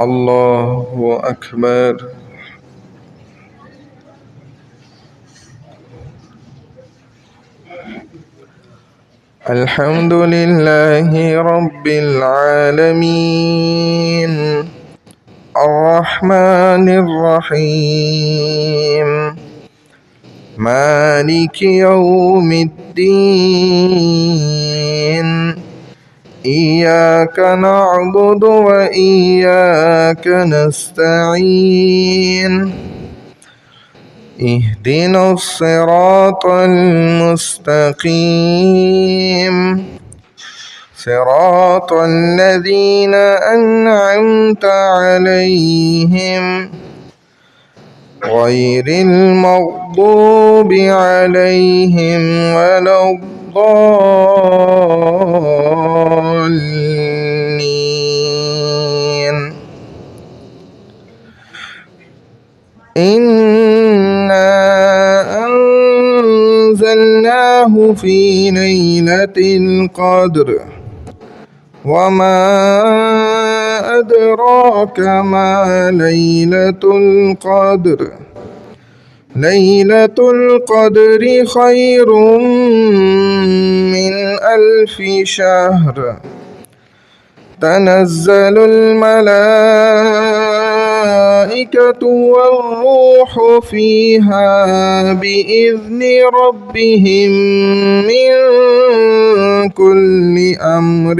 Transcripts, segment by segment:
الله أكبر. الحمد لله رب العالمين الرحمن الرحيم مالك يوم الدين إياك نعبد وإياك نستعين اهدنا الصراط المستقيم صراط الذين أنعمت عليهم غير المغضوب عليهم ولا الضالين. إنا أنزلناه في ليلة القدر وما أدراك ما ليلة القدر ليلة القدر خير من 1000 شهر تنزل الملائكة والروح فيها بإذن ربهم من كل أمر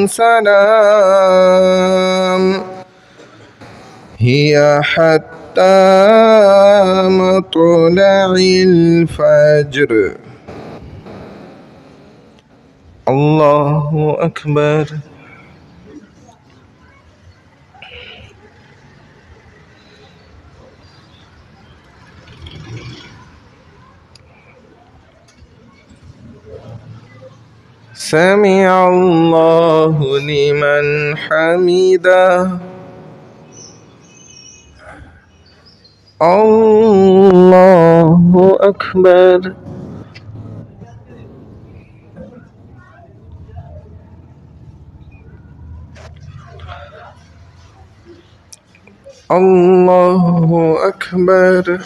سلام هي حتى مطلع الفجر. الله أكبر. سمع الله لمن حمده. الله أكبر. الله أكبر.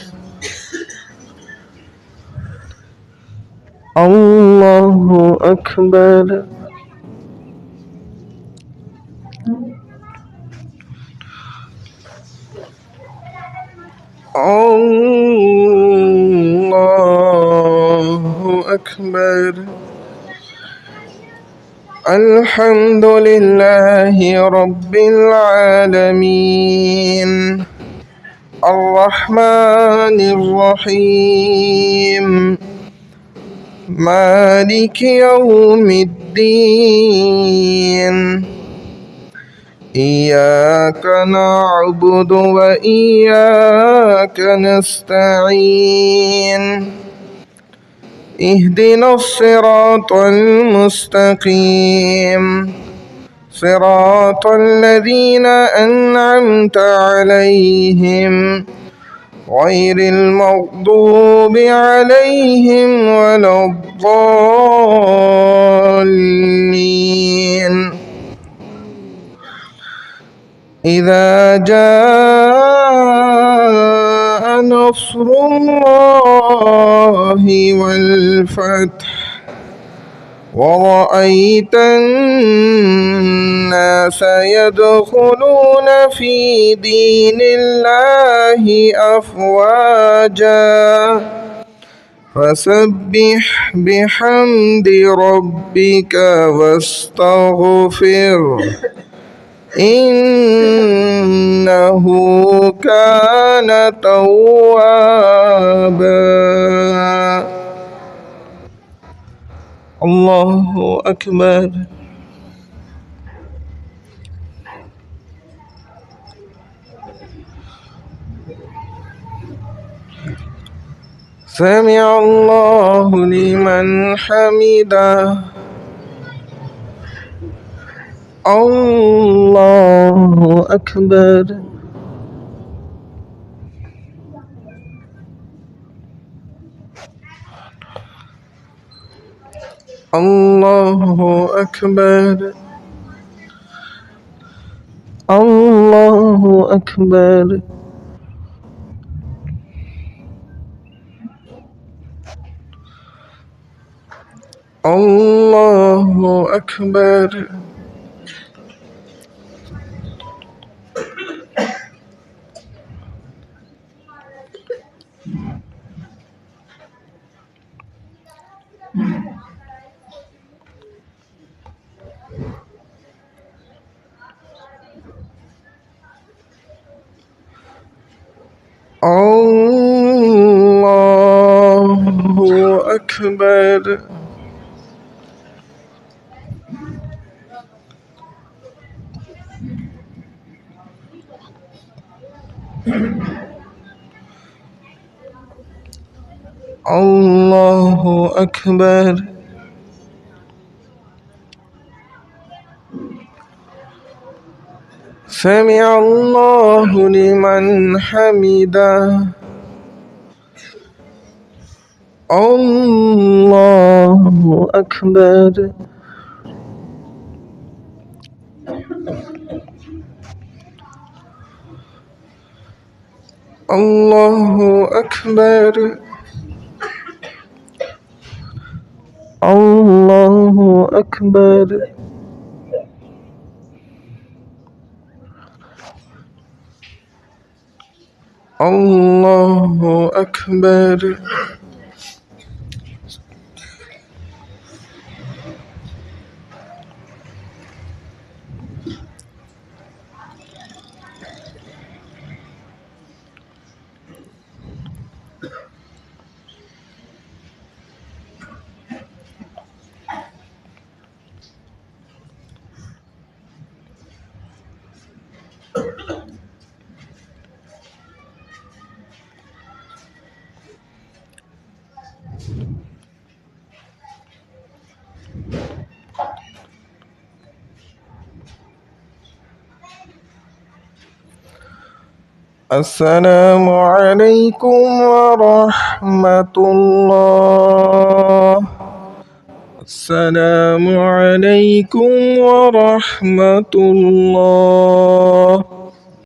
الله أكبر. الله أكبر. الحمد لله رب العالمين الرحمن الرحيم مالك يوم الدين إياك نعبد وإياك نستعين اهدنا الصراط المستقيم صراط الذين أنعمت عليهم غير المغضوب عليهم ولا الضالين. إذا جاء نصر الله والفتح ورأيت الناس يدخلون في دين الله أفواجا فسبح بحمد ربك واستغفره إنه كان توابا. الله أكبر. سمع الله لمن حمده. الله أكبر. الله أكبر. الله الله أكبر. الله أكبر. الله أكبر. الله أكبر. سمع الله لمن حمده. الله أكبر. الله أكبر. الله أكبر. الله أكبر. السلام عليكم ورحمة الله. السلام عليكم ورحمة الله.